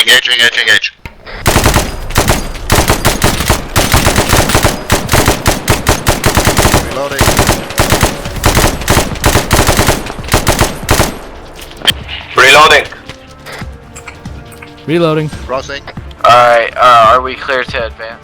Engage, engage, engage. Reloading. Reloading. Reloading. Crossing. Alright, are we clear to advance?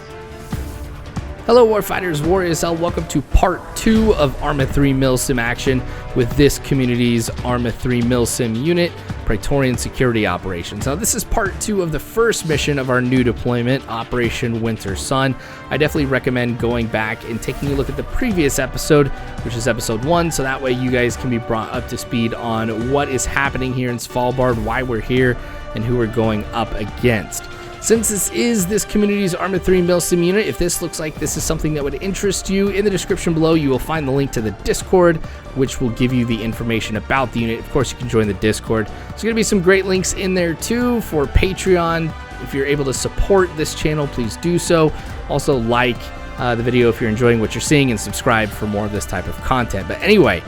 Hello Warfighters, WarriorSL, welcome to part 2 of Arma 3 Milsim action with this community's Arma 3 Milsim unit, Praetorian Security Operations. Now this is part 2 of the first mission of our new deployment, Operation Winter Sun. I definitely recommend going back and taking a look at the previous episode, which is episode 1, so that way you guys can be brought up to speed on what is happening here in Svalbard, why we're here, and who we're going up against. Since this is this community's Arma 3 Milsim unit, if this looks like this is something that would interest you, in the description below you will find the link to the Discord, which will give you the information about the unit. Of course, you can join the Discord. There's going to be some great links in there too for Patreon. If you're able to support this channel, please do so. Also like the video if you're enjoying what you're seeing, and subscribe for more of this type of content. But anyway,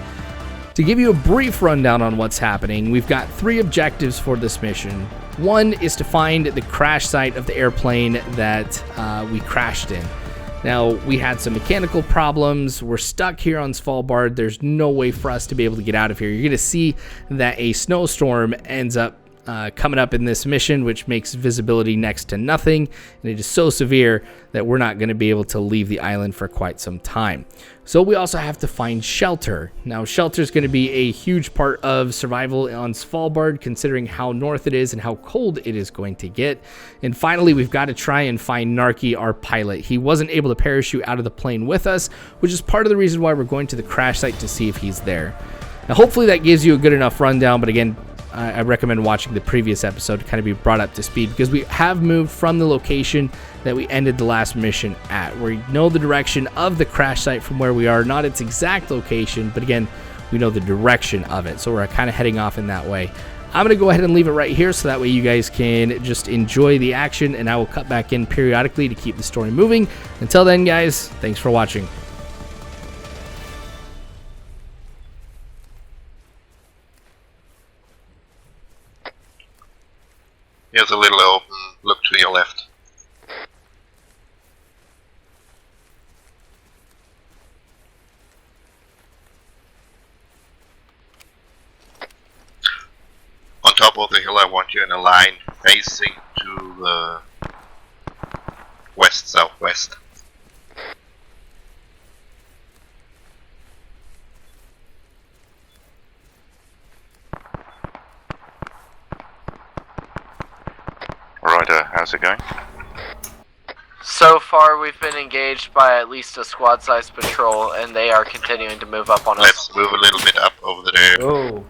to give you a brief rundown on what's happening, we've got 3 objectives for this mission. One is to find the crash site of the airplane that we crashed in. Now, we had some mechanical problems. We're stuck here on Svalbard. There's no way for us to be able to get out of here. You're going to see that a snowstorm ends up coming up in this mission, which makes visibility next to nothing, and it is so severe that we're not going to be able to leave the island for quite some time. So we also have to find shelter. Now, shelter is going to be a huge part of survival on Svalbard, considering how north it is and how cold it is going to get. And finally, we've got to try and find Narky, our pilot. He wasn't able to parachute out of the plane with us, which is part of the reason why we're going to the crash site to see if he's there. Now, hopefully that gives you a good enough rundown, but again, I recommend watching the previous episode to kind of be brought up to speed, because we have moved from the location that we ended the last mission at. We know the direction of the crash site from where we are, not its exact location, but again, we know the direction of it. So we're kind of heading off in that way. I'm going to go ahead and leave it right here so that way you guys can just enjoy the action, and I will cut back in periodically to keep the story moving. Until then, guys, thanks for watching. Here's a little open. Look to your left. On top of the hill, I want you in a line facing to the west-southwest. Ryder, how's it going? So far, we've been engaged by at least a squad-sized patrol, and they are continuing to move up on us. Let's move a little bit up over there. Oh.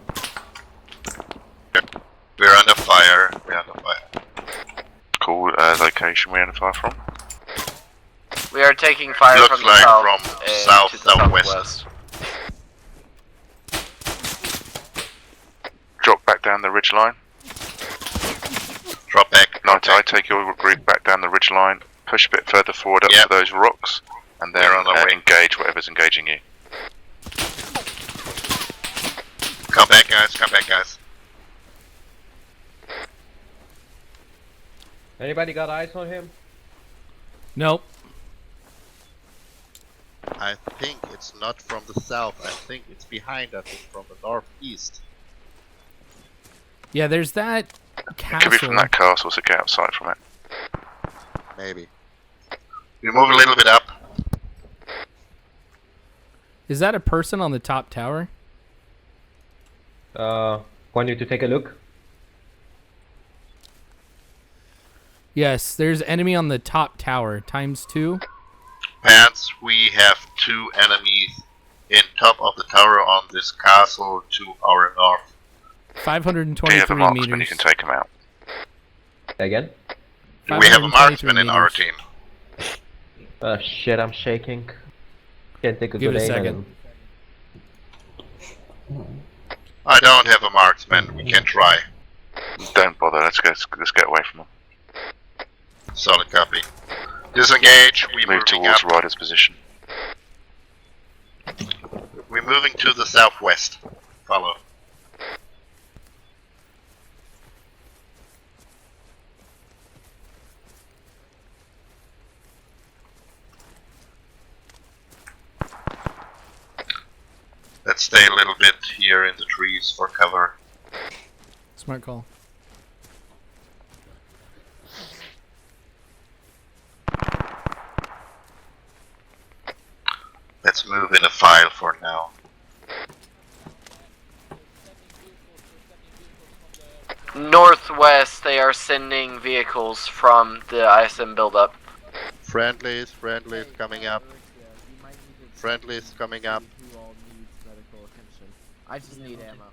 We're under fire. We're under fire. Cool, location we under fire from? We are taking fire Looks from the like south from and south, to the southwest. Drop back down the ridge line. Drop back. Night, I take your group back down the ridge line, push a bit further forward up to those rocks, and then They're on the way. engage whatever's engaging you. Come back, guys. Come back, guys. Anybody got eyes on him? Nope. I think it's not from the south. I think it's behind us. It's from the northeast. Yeah, there's that It castle. could be from that castle, so get outside from it. Maybe. We move a little bit up. Is that a person on the top tower? Want you to take a look? Yes, there's enemy on the top tower, ×2. Pants, we have 2 enemies in top of the tower on this castle to our north. Do you 523 have a marksman, meters. you can take them out. Again? We have a 523 marksman in our meters. team. Shit, I'm shaking. Can't take a Give good it a aim at second. him. I don't have a marksman. We can try. Don't bother, let's get away from them. Solid copy. Disengage. We're Move moving towards up. Ryder's position. We're moving to the southwest. Follow. Let's stay a little bit here in the trees for cover. Smart call. Let's move in a file for now. Northwest, they are sending vehicles from the ISM buildup. Friendlies coming up. Friendlies coming up. Who all needs medical attention? I just need ammo.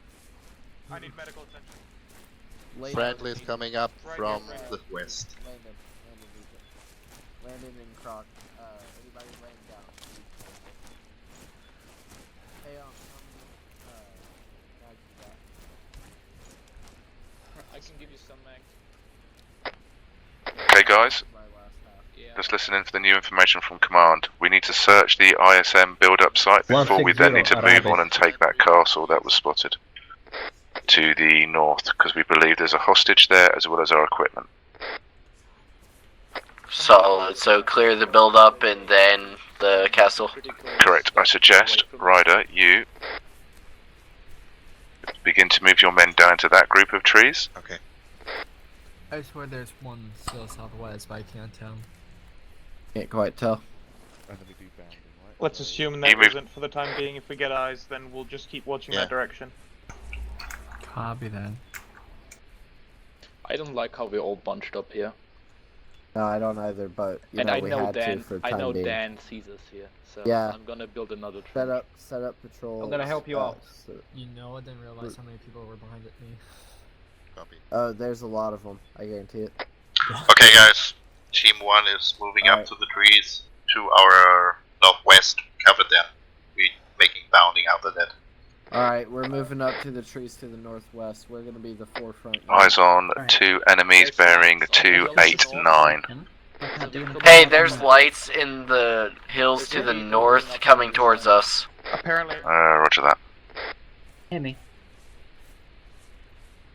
I need medical attention. Friendlies coming up from the west. Landon and Croc. Anybody laying down? Hey, I can give you some mag. Okay, guys. my last half. Yeah. Just listen in for the new information from command. We need to search the ISM build-up site before we then need to move on and take that castle that was spotted to the north, because we believe there's a hostage there as well as our equipment. So clear the buildup and then the castle. Correct. I suggest, Ryder, you begin to move your men down into that group of trees. Okay. I swear there's one still southwest, but I can't tell. Can't quite tell. Let's assume You that move- isn't for the time being. If we get eyes, then we'll just keep watching Yeah. that direction. Copy that. I don't like how we're all bunched up here. No, I don't either, but you And know, I we know had Dan. to for I time know being. Dan sees us here, so Yeah. I'm gonna build another trench. Set up patrol. I'm gonna help you out. You know, I didn't realize how many people were behind me. Copy. Oh, there's a lot of them. I guarantee it. Okay, guys. Team 1 is moving up Alright. to the trees to our northwest. Cover them. We making bounding after that. All right, we're moving up to the trees to the northwest. We're gonna be the forefront. Eyes on 2 enemies bearing 289. Hey, there's lights in the hills to the north coming towards us. Apparently, Roger that.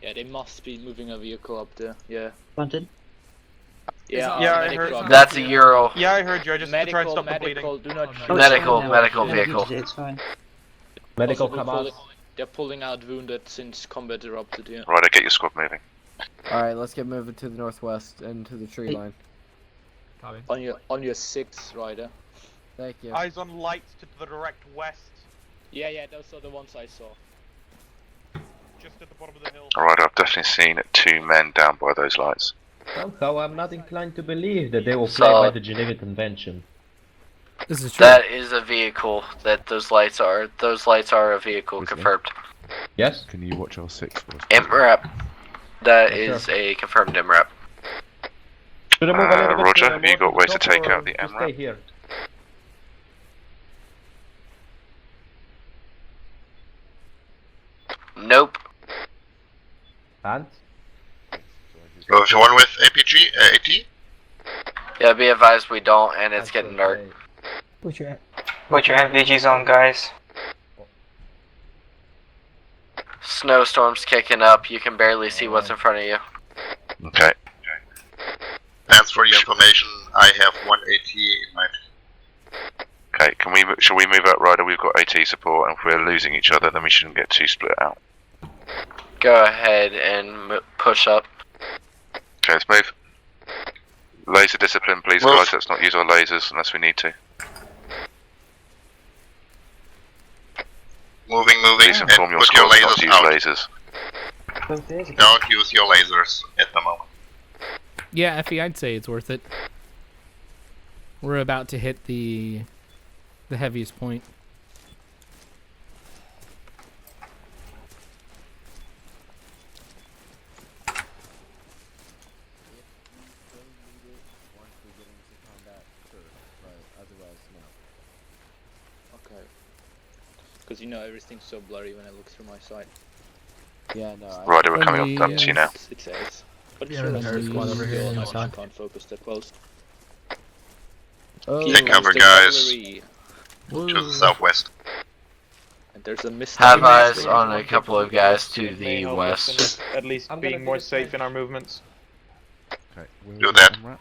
Yeah, they must be moving a vehicle up there. Yeah. Planted. Yeah. Yeah, I medical heard- up That's a there. Euro. yeah, I heard you. I just to try and Medical, stop the bleeding. medical. Do not Oh, shoot. no. Medical vehicle. It's fine. Medical Also, come out. they're pulling out wounded since combat erupted here. Ryder, get your squad moving. All right, let's get moving to the northwest and to the tree line. Copy. On your 6th, Ryder. Thank you. Eyes on lights to the direct west, Yeah, those are the ones I saw. just at the bottom of the hill. Ryder, I've definitely seen 2 men down by those lights. Somehow I'm not inclined to believe that they will play So- by the Geneva Convention. This is true. That is a vehicle that those lights are. Those lights are a vehicle, Which one? confirmed. Yes? Can you watch our 6 for us? MRAP. That Yes, is a confirmed MRAP. Should I move a little bit Roger, more have you got to ways the to top take or out the to MRAP? Stay here. Nope. And? Go with one with APG, AT? Yeah, be advised we don't, and it's getting dark. Put your NVGs on, guys. Snowstorm's kicking up. You can barely see what's in front of you. Okay. Thanks for your information. I have one AT in my team. Okay, shall we move out, Ryder? We've got AT support, and if we're losing each other, then we shouldn't get too split out. Go ahead and push up. Okay, let's move. Laser discipline, please, Move. guys. Let's not use our lasers unless we need to. Moving, Please and inform your put your squad not to lasers use out. lasers. Don't use your lasers at the moment. Yeah, Effie, I'd say it's worth it. We're about to hit the heaviest point. Once we get into combat, sure, but otherwise, no. Okay. Because you know everything's so blurry when I look through my sight. Yeah, no. Ryder, we're coming up to you now. It says. But Yeah, sure, there's that's a squad over here on I the side. can't focus that close. Oh, Take cover, the guys. cavalry. To the southwest. And there's a mist. Have eyes on a couple of guys to May the help us in west. at least I'm gonna being more do this safe first. in our movements. Okay, where Do is that. MRAP?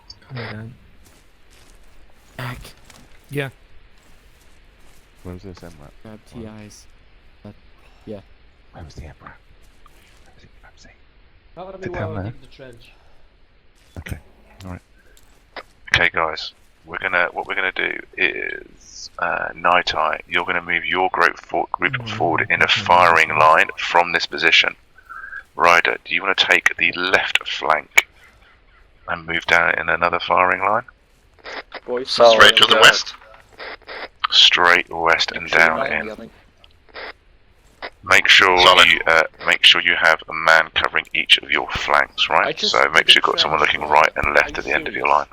Okay. Yeah. Where's this MRAP? grab TIs. Yeah. Where was the MRAP? Where was it? Ramsey. Cover me Sit while down I there. dig the trench. Okay. Alright. Okay, guys. What we're gonna do is Night Eye. You're gonna move your group forward in a firing line from this position. Ryder, do you want to take the left flank and move down in another firing line? Boys, Straight to the west. Straight west and down in. I think. Make sure Solid. you have a man covering each of your flanks, I right? just So make sure you've got someone trench. looking right and left Are at the you end of your serious?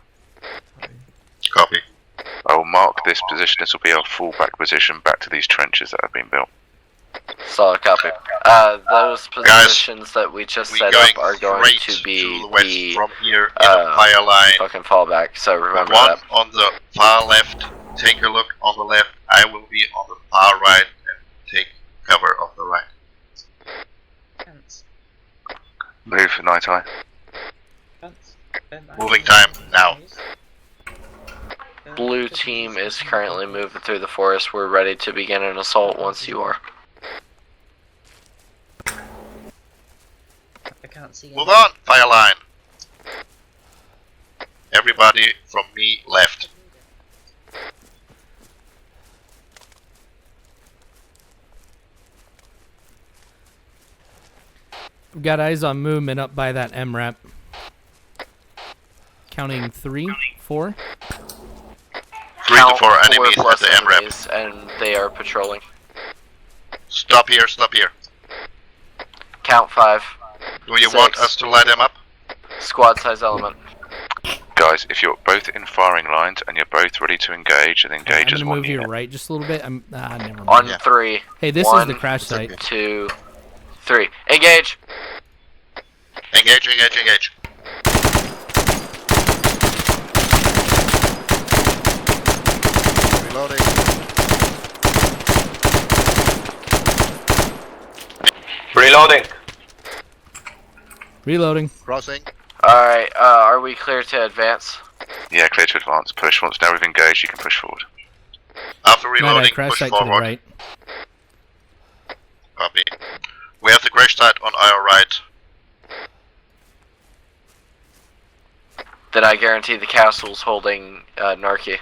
line. Copy. I will mark this position. This will be our fallback position back to these trenches that have been built. Solid copy. Those positions that we just We're set going up are going straight to be the west the from here in a fire line. fucking fallback, so remember One that. on the far left. Take a look on the left. I will be on the far right and take cover of the right. Move for Night Eye. Moving time now. Blue team is currently moving through the forest. We're ready to begin an assault once you are. I can't see Move on, fire line. Everybody from me left. We've got eyes on movement up by that MRAP. Counting 3, 4. 3 to 4 enemies at plus the MRAP. enemies, and they are patrolling. Stop here, stop here. Count 5. Do you want us to light them up? Squad size element. Guys, if you're both in firing lines and you're both ready to engage, then engage I'm as gonna one move here unit. right just a little bit. Never mind. On Yeah. 3. Hey, this is the 1, crash site. 2, 3. Engage! Engage, engage, engage. Reloading. Reloading. Reloading. Crossing. Alright, are we clear to advance? Yeah, clear to advance. Push. Once now we've engaged, you can push forward. After Night Eye, reloading, crash push site to the forward. right. Copy. We have the crash site on our right. Then I guarantee the castle's holding Narki.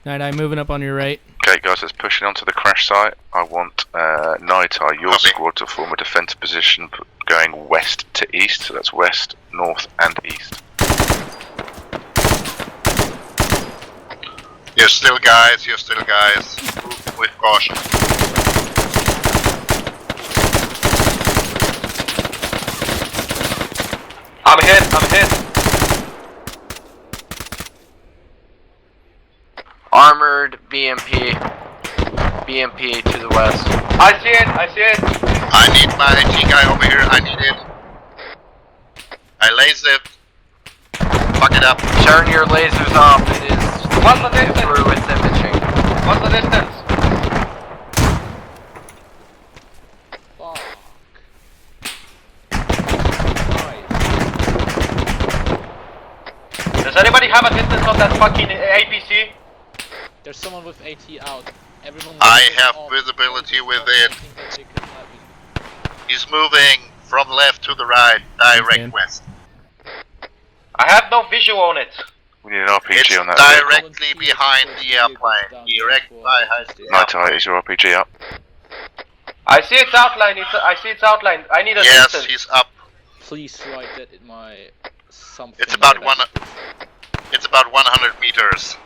Night Eye moving up on your right. Okay, guys, let's push it onto the crash site. I want Night Eye, your Copy. squad, to form a defensive position going west to east. So that's west, north, and east. You're still guys, you're still guys. Move with caution. I'm hit, I'm hit. Armored BMP. BMP to the west. I see it, I see it. I need my AT guy over here, I need it. I lased it. Fuck it up. Turn your lasers off. It is What's the distance? through with imaging. What's the distance? Fuck. Does anybody have a distance on that fucking APC? There's someone with AT out. Everyone. I is have off. visibility with I it. think that they could have it. He's moving from left to the right, direct Understand. west. I have no visual on it. We need an RPG It's on that vehicle. directly behind the airplane. Direct behind the Night Eye, airplane. is your RPG up? I see its outline, I see its outline. I need a Yes, distance. he's up. Please write that in my something. It's about like that. It's about 100 meters.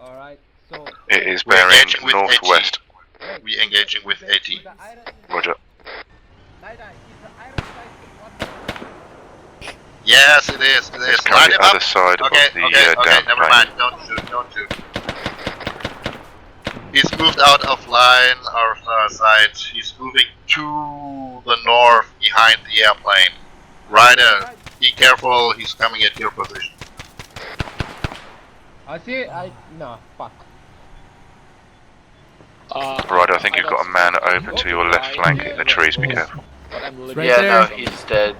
Alright, so. It is We're bearing engaging with northwest. We engaging with AT. Roger. Yes, it is. It It's is. kind Line of him the up. other side Okay, of the okay, okay. down Never plane. mind. Don't shoot. Don't shoot. He's moved out of line. Our side. He's moving to the north behind the airplane. Ryder, be careful. He's coming at your position. I see it, no, fuck. Right, I think you've got a man over to your left flank in the trees. Be careful. But I'm Right Yeah, there. no, he's dead.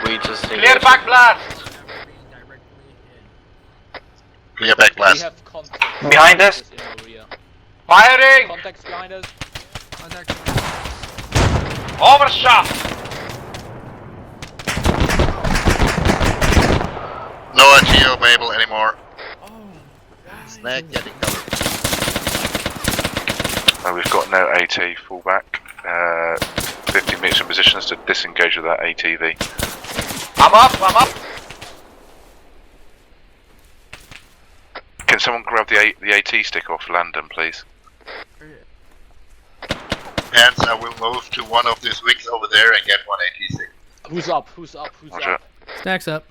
We just need Clear to- back blast! Clear back We blast. have contacts. Behind us. In our rear. Firing! Contacts behind us. Contact. Overshot! No RTO available anymore. Snag getting covered. We've got no AT, fall back. 15 meters in positions to disengage with that ATV. I'm up! Can someone grab the AT stick off Landon, please? Hence, I will move to one of these wings over there and get one AT stick. Who's up? Roger. Up? Snacks up.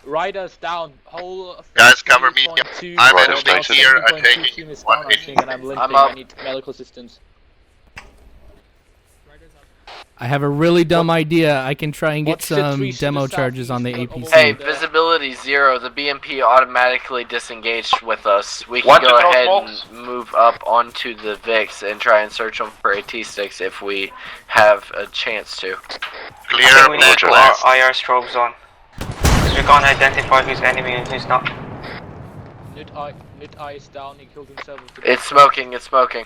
Riders down. Whole. Guys, cover me. 3.2, I'm at a Right, wing status. here. I'm 7.2 taking team is one down, I AT think, and I'm limping. up. I need medical assistance. I have a really dumb idea. I can try and get What's the some tree to demo the charges on the southeast? APC. Hey, visibility 0. The BMP automatically disengaged with us. We can Want to go throw ahead smokes? and move up onto the VIX and try and search them for AT sticks if we have a chance to. Clear I think we need back to put blast. our IR strobes on. Because we can't identify who's enemy and who's not. Nid eye is down. He killed himself with the. It's smoking, it's smoking.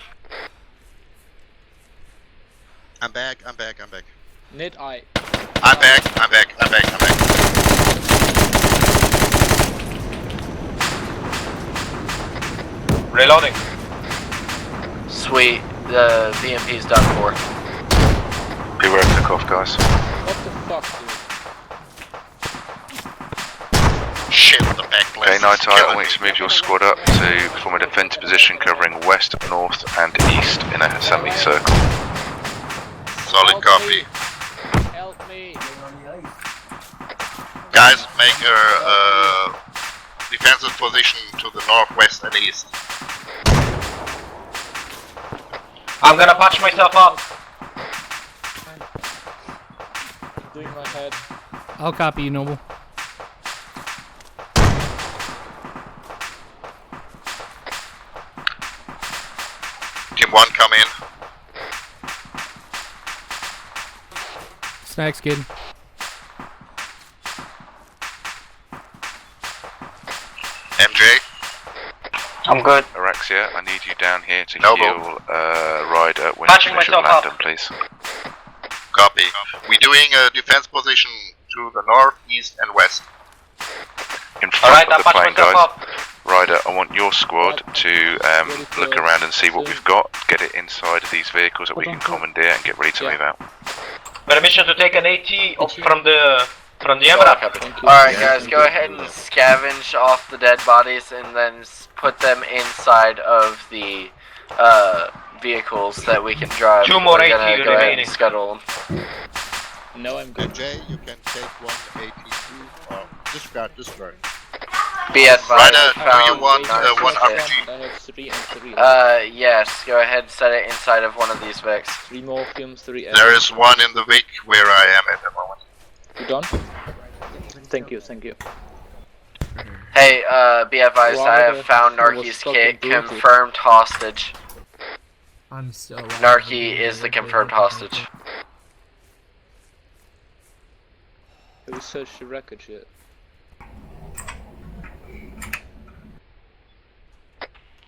I'm back. Nid eye. I'm back. Reloading. Sweet, the BMP's done for. Beware of pick off, guys. What the fuck, dude? Shit, the back blast. Okay, Night is Eye, I killing want you me. to move your squad up to form a defensive position covering west, north, and east in a semicircle. Solid copy. Help me. Guys, make a defensive position to the northwest and east. I'm gonna patch myself up. Doing my head. I'll copy you, Noble. Team 1 come in. Snacks, kid. MJ, I'm good. Araxia, I need you down here to Noble. heal Ryder when Patching you finish myself Landon, up. please. copy. We're doing a defense position to the north, east, and west. In front Alright, of I'll the patch plane, myself guys. up. Ryder, I want your squad to look around and see what we've got, get it inside of these vehicles that we can commandeer and get ready to move out. Permission to take an AT from the Emra. Alright guys, go ahead and scavenge off the dead bodies and then put them inside of the vehicles that we can drive. Two more We're AT gonna go ahead remaining. and scuttle them. No, I'm good. MJ, you can take one AT2 or discard. Be advised, Ryder, I do found you want narcotic. one RPG? I have 3 and 3. Yes, go ahead and set it inside of one of these Vics. 3 morphium, 3 There is one in the Vic where I am at the moment. You done? Thank you. Hey, be advised, I have Ryder, found he was Narki's fucking kit, brutal. confirmed hostage. I'm still alive. Narki is the confirmed hostage. Have we searched the wreckage yet?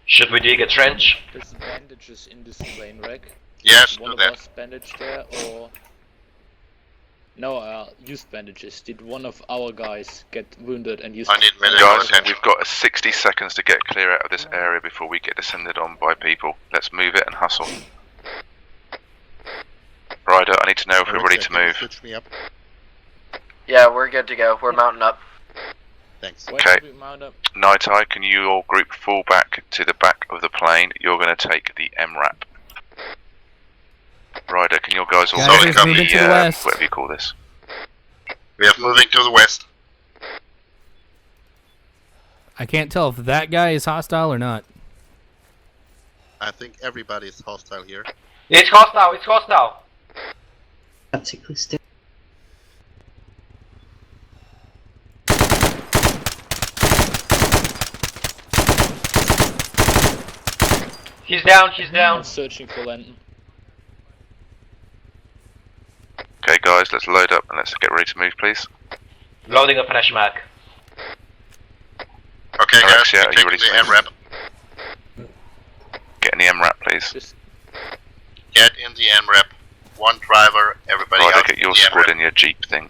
Should we dig a trench? There's bandages in this plane wreck. Yes, One do of that. us bandaged there, or... No, used bandages. Did one of our guys get wounded and used... I need medical Guys, attention. we've got 60 seconds to get clear out of this area before we get descended on by people. Let's move it and hustle. Ryder, I need to know if we're ready to move. Switch me up. Yeah, we're good to go. We're mounting up. Thanks. Wait, Okay. we mount up. Night Eye, can you all group fall back to the back of the plane? You're going to take the MRAP. Ryder, can your guys all Guys, take moving to the west. whatever you call this? We are moving to the west. I can't tell if that guy is hostile or not. I think everybody is hostile here. It's hostile. He's down. I'm searching for Landon. Okay guys, let's load up and let's get ready to move, please. Loading a fresh mag. Okay, Alright, barracks yet? Are you taking ready the to MRAP. get in the MRAP, please? Just Get in the MRAP. One driver, everybody Ryder, else get in your the squad MRAP. in your jeep thing.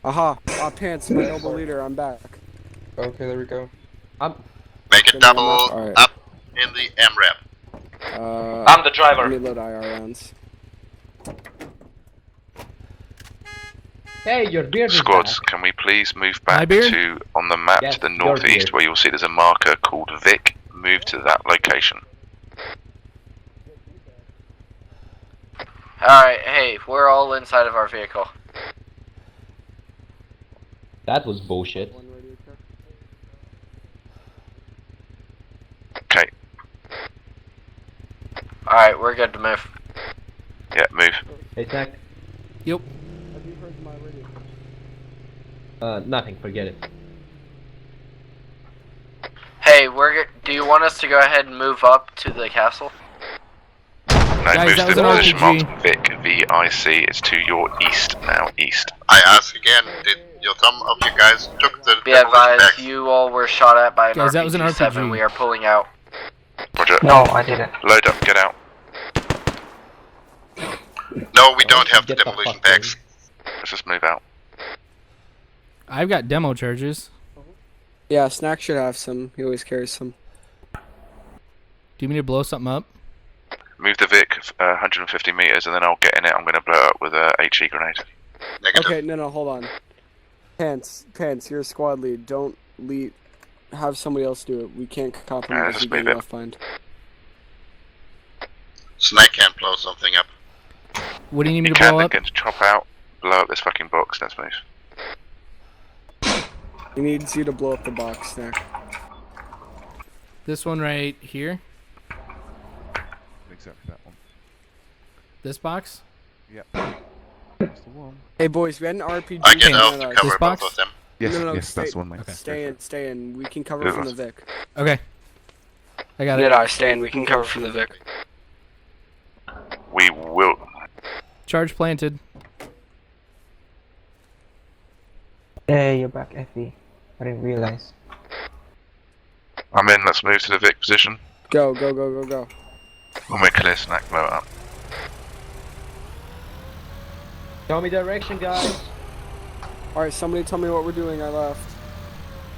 Aha, Pants, my noble leader, I'm back. Okay, there we go. Make it double Alright. up in the MRAP. I'm the driver. Let me load IR rounds. Hey, your beard is Squads, back. can we please move My back beard? to, on the map Yes, to the your northeast beard. where you'll see there's a marker called Vic. Move to that location. Alright, hey, we're all inside of our vehicle. That was bullshit. Okay, Alright, we're good to move. yeah, move. Hey, Zach. Yep. Have you heard my radio? Nothing, forget it. Hey, do you want us to go ahead and move up to the castle? No, Guys, move that to was the an position RPG. marked Vic, V-I-C. It's to your east now, east. I ask again, did some of you guys took the Be demolition advised, bags? you all were shot at by an Guys, that was an RPG-7. RPG. We are pulling out. Roger. No, I didn't. Load up, get out. No, we don't have the Get the demolition fuck bags. Let's just move out. I've got demo charges. Yeah, Snack should have some. He always carries some. Do you mean to blow something up? Move the Vic 150 meters and then I'll get in it. I'm going to blow it up with a HE grenade. Negative. Okay, no, hold on. Pants, you're a squad lead. Don't lead. Have somebody else do it. We can't copy Yeah, if just you get move it. left behind. Snake can't blow something up. What do you need me You to can blow then up? get to chop out, blow up this fucking box, let's move. He needs you to blow up the box, Snack. This one right here. Exactly that one. This box. Yep. That's the one. Hey boys, we had an RPG. I get coming out at to us. cover This both box? of them. Yes, No, yes, stay, that's the one, mate. Stay in. We can cover Good from one. the Vic. Okay. I got it. Jedi, stay in. We can cover from the Vic. We will. Charge planted. Hey, you're back, FE. I didn't realize. I'm in, let's move to the Vic position. Go. When we're clear, Snack, blow it up. Show me direction, guys. Alright, somebody tell me what we're doing. I left.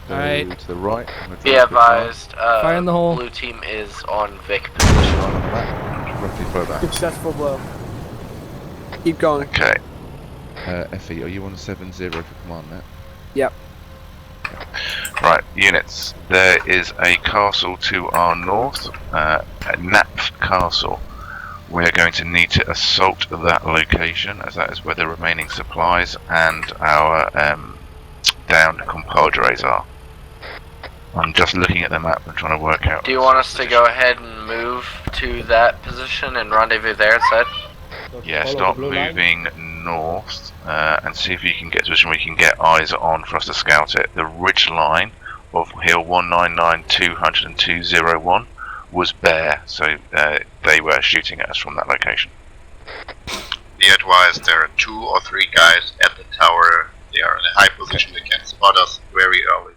Go Alright. to the right. I'm gonna Be drive the car advised, Fire in the hole. blue team is on Vic position. on the map, roughly further. Successful blow. Keep going. Okay, Effie, are you on 7-0 for command net? Yep. right, units. There is a castle to our north, a Napf Castle. We're going to need to assault that location, as that is where the remaining supplies and our downed compadres are. I'm just looking at the map and trying to work out. Do you want us to go ahead and move to that position and rendezvous there instead? Yeah, Follow start the blue line. moving north and see if you can get to a position where you can get eyes on for us to scout it. The ridge line of hill 199, 200 and 201 was bare, so they were shooting at us from that location. Be advised, there are 2 or 3 guys at the tower. They are in a high position. They can spot us very early.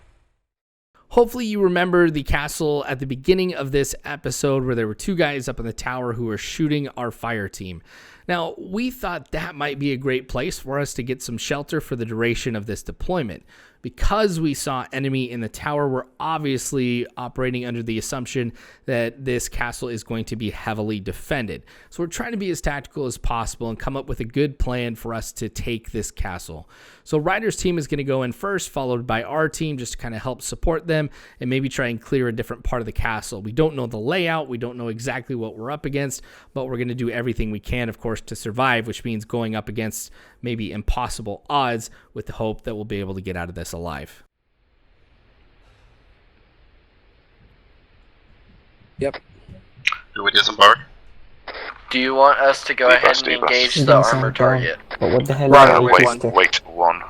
Hopefully you remember the castle at the beginning of this episode where there were 2 guys up in the tower who were shooting our fire team. Now, we thought that might be a great place for us to get some shelter for the duration of this deployment. Because we saw enemy in the tower, we're obviously operating under the assumption that this castle is going to be heavily defended. So we're trying to be as tactical as possible and come up with a good plan for us to take this castle. So Ryder's team is going to go in first, followed by our team just to kind of help support them and maybe try and clear a different part of the castle. We don't know the layout. We don't know exactly what we're up against, but we're going to do everything we can, of course, to survive, which means going up against maybe impossible odds with the hope that we'll be able to get out of this alive. Yep. Do we disembark? Do you want us to go ahead and engage the armor target? But what the hell Wait, one.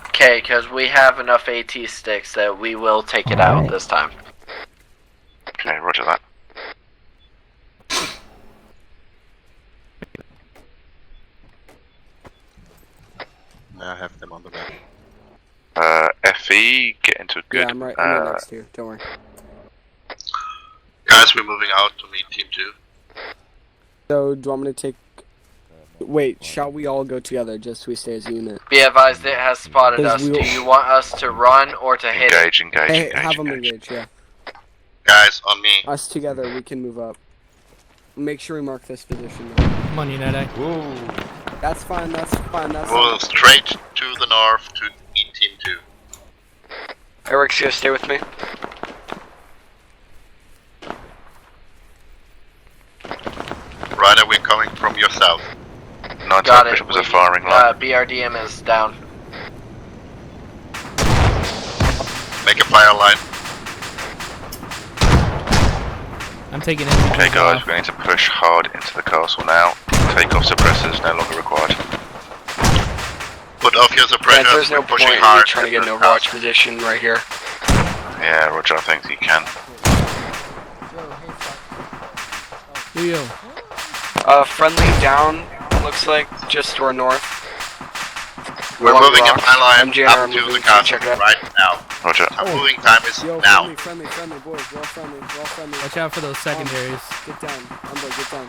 Okay, because we have enough AT sticks that we will take it out this time. Okay, roger that. I have them on the map. FE, get into a good. Yeah, I'm right next to you. Don't worry. Guys, we're moving out to meet Team 2. So, do you want me to take... Wait, shall we all go together just so we stay as a unit? Be advised, it has spotted us. Do you want us to run or to hit it? Engage. Have them engage, yeah. Guys, on me. Us together, we can move up. Make sure we mark this position. Come on, Unite. Whoa. That's fine. Move straight to the north to meet Team 2. Eric's gonna stay with me. Ryder, we're coming from your south. Got it. Bishop was a firing line. BRDM is down. Make a fire line. I'm taking it. Okay, guys, we need to push hard into the castle now. Take off suppressors, no longer required. Put off your suppressors. There's no point in me trying to get an overwatch position right here. Yeah, Roger, I think you can. Leo. Friendly down, looks like, just to our north. We're moving a fire line MJ up are to moving the to castle check that. right now. Roger. Our moving time is now. Friendly, boys. We're all friendly. Watch out for those secondaries. Get down. Get down.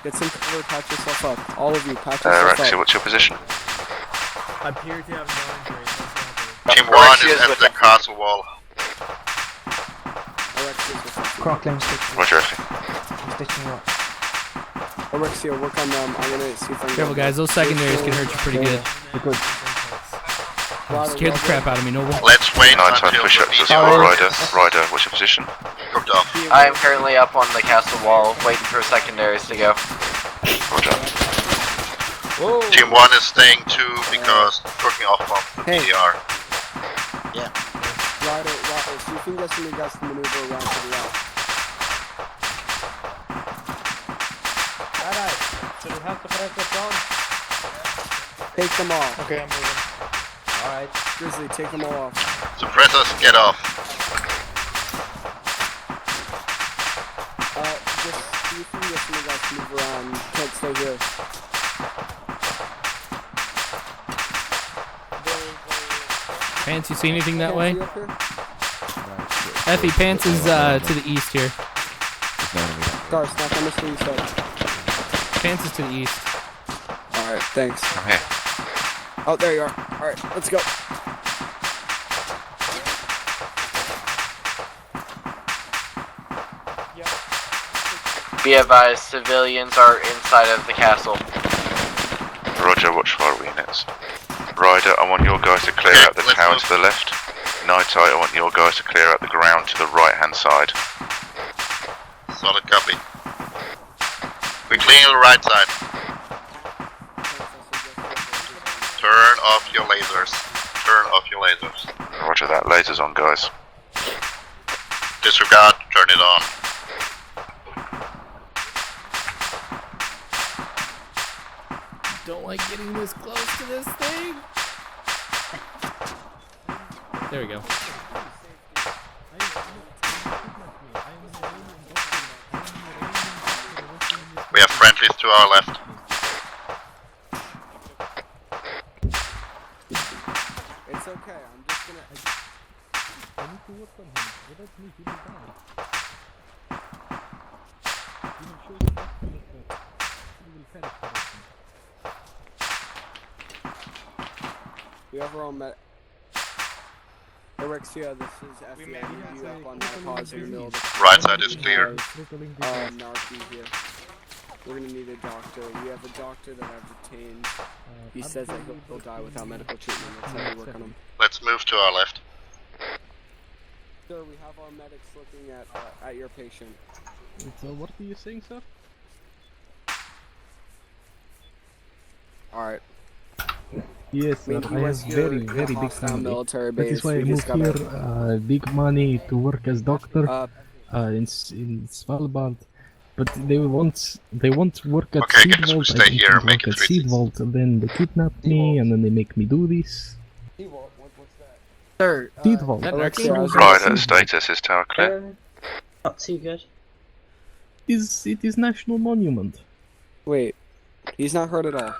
Get some cover, patch yourself up. All of you, patch yourself Rexy, up. what's your position? Appear to have no injuries. Team 1 is at the castle wall. Roger. Alexia, work on them. I'm gonna see if I can... Careful, guys. Those secondaries can hurt you pretty good. Scared the crap out of me, Noble. Let's wait Nighttime until push-ups the as well, Ryder, what's your position? Cooked off. I am currently up on the castle wall, waiting for secondaries to go. Roger. Team 1 is staying too because cooking off from the PDR. Yeah. Ryder, so you can get some of you guys to maneuver around to the left. Alright, so we have to press this on. Take them off. Okay, I'm moving. Alright. Grizzly, take them all off. Suppressors, get off. Just see if you can get some of you guys to move around. You can't stay here. Pants, you see anything that way? Effie, Pants is to the east here. Garth, not gonna see you said. Pants is to the east. Alright, thanks. Okay. Oh, there you are. Alright, let's go. Be advised, civilians are inside of the castle. Roger, watch fire units. Ryder, I want your guys to clear out the tower to the left. Night Eye, I want your guys to clear out the ground to the right hand side. Solid copy. We're clearing the right side. Turn off your lasers. Roger that, lasers on, guys. Disregard, turn it on. Don't like getting this close to this thing. There we go. We have friendlies to our left. It's okay, I'm just gonna... I need to work on him. Without me, he will die. You will show the document that he will perish for us. We have our own Erexia, this is Effie. I need you up on my pause in the middle of the... Right side is clear. Narky here. We're gonna need a doctor. We have a doctor that I've retained. He says that he'll die without medical treatment. Let's have you work on him. Let's move to our left. Sir, we have our medics looking at your patient. So what are you saying, sir? Alright. Yes, sir. I have very big family. Military That base. is why I moved here. Big money to work as doctor in Svalbard. But they want work at Seed Vault. Stay here, make it at Seed Vault, then they kidnap me, and then they make me do this. What's that? Sir, Seed Vault. Ryder, status is tower clear. Not too good. It is national monument. Wait, he's not hurt at all.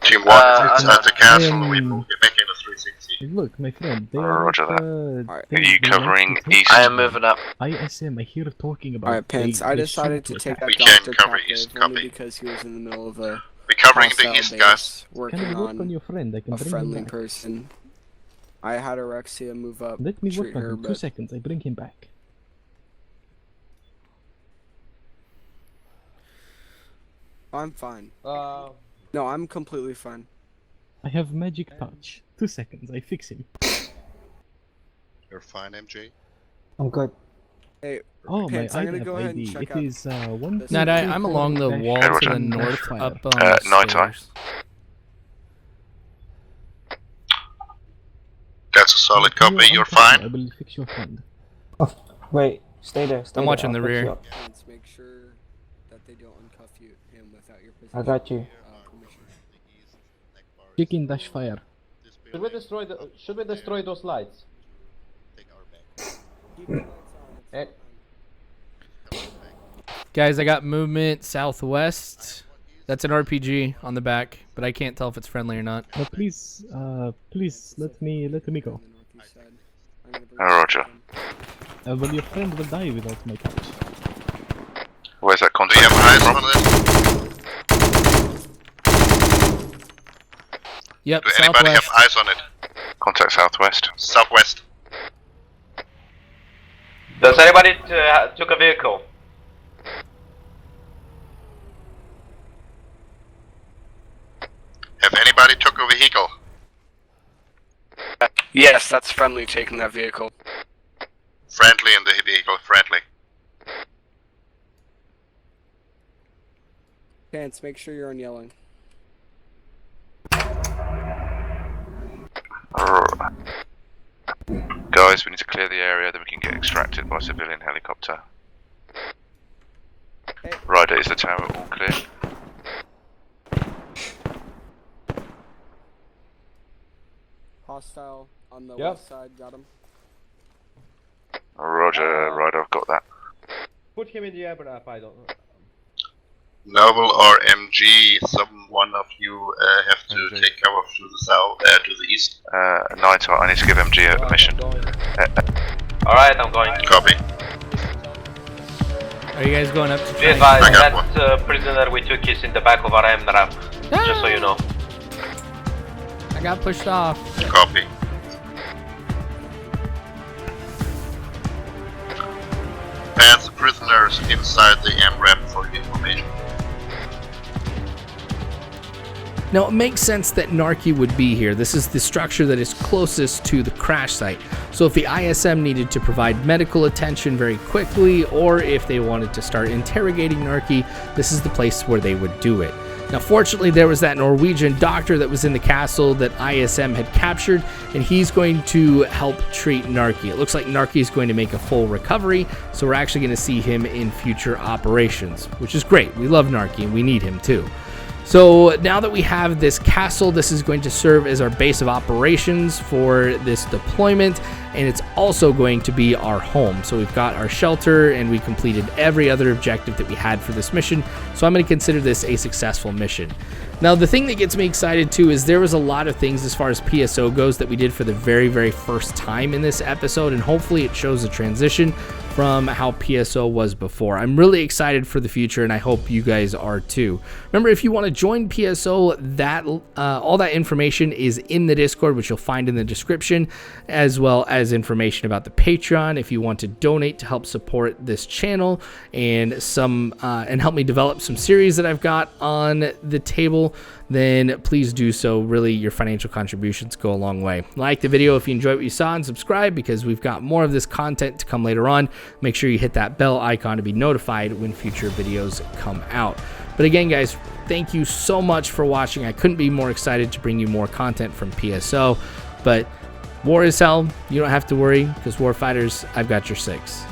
Team 1 is at the castle. We're making the 3 Look, my friend. They Roger that. Are you covering east? I am moving up. ISM, I hear talking about. Alright, Pence, I decided to take that We doctor can cover captive east, only copy. because he was in the middle of a We're covering the hostile east, base guys. working Can I work on on your friend? I can a bring him friendly back. person. I had Alexia move up. Let me treat work on her, him. 2 but seconds. I bring him back. I'm fine. No, I'm completely fine. I have magic touch. 2 seconds. I fix him. You're fine, MJ. I'm good. Hey, Oh, Pence, my I'm gonna IDAP go ahead and ID. check It out is 1. Night Eye, I'm along the wall to the north, up on the Night Eye. stairs. That's a solid copy. You're fine. I will fix your friend. Wait, stay there. I'm watching the rear. Pence, make sure that they don't uncuff him without your I got you. permission. Chicken dash fire. Should we destroy those lights? Guys, I got movement southwest. That's an RPG on the back, but I can't tell if it's friendly or not. But please, please let me go. Roger. Well, your friend will die without my touch. Where's that Do contact? you have eyes on it? Yep, Do anybody southwest. have eyes on it? Contact southwest. Southwest. Does anybody took a vehicle? Have anybody took a vehicle? Yes, that's friendly taking that vehicle. Friendly in the vehicle, friendly. Pence, make sure you're on yelling. Guys, we need to clear the area, then we can get extracted by civilian helicopter. Hey. Ryder, is the tower all clear? Hostile on the Yep. west side, got him. Roger, Ryder, I've got that. Put him in the air, but I don't know. Noble or MG, someone of you have to MG. take cover to the south, to the east. Night, I need to give MG a mission. Alright, I'm going. Copy. Are you guys going up to Be try? advised, I got that prisoner we took is in the back of our M ramp. Just so you know. I got pushed off. Copy. Pass the prisoners inside the M-ramp for information. Now, it makes sense that Narky would be here. This is the structure that is closest to the crash site. So if the ISM needed to provide medical attention very quickly, or if they wanted to start interrogating Narky, this is the place where they would do it. Now, fortunately, there was that Norwegian doctor that was in the castle that ISM had captured, and he's going to help treat Narky. It looks like Narky is going to make a full recovery, so we're actually going to see him in future operations, which is great. We love Narky, and we need him too. So now that we have this castle, this is going to serve as our base of operations for this deployment, and it's also going to be our home. So we've got our shelter, and we completed every other objective that we had for this mission, so I'm going to consider this a successful mission. Now, the thing that gets me excited too is there was a lot of things as far as PSO goes that we did for the very, very first time in this episode, and hopefully it shows a transition from how PSO was before. I'm really excited for the future, and I hope you guys are too. Remember, if you want to join PSO, that all that information is in the Discord, which you'll find in the description, as well as information about the Patreon if you want to donate to help support this channel and help me develop some series that I've got on the table. Then please do so. Really, your financial contributions go a long way. Like the video if you enjoyed what you saw, and subscribe because we've got more of this content to come later on. Make sure you hit that bell icon to be notified when future videos come out. But again, guys, thank you so much for watching. I couldn't be more excited to bring you more content from PSO. But war is hell. You don't have to worry because Warfighters, I've got your 6.